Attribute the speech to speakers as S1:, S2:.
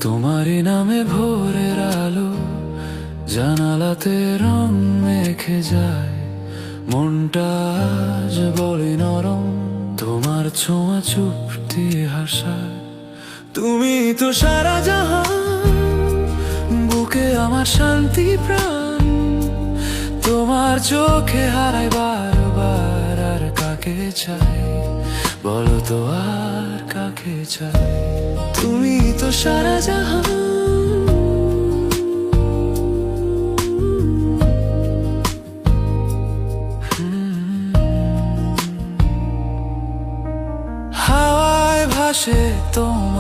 S1: তোমারই নামে ভোরের আলো জানালাতে রং মেখে যায়, মনটা আজ বড়ই নরম, তোমার ছোঁয়া চুপটি হাসায়। তুমি তো সারা জাহান, বুকে আমার শান্তি প্রাণ, তোমার চোখে হারাই বারবার। আর কাকে চাই বলো তো, আর কাকে চাই? তুমি তো সারা জাহান। হাওয়ায় ভাসে তোমার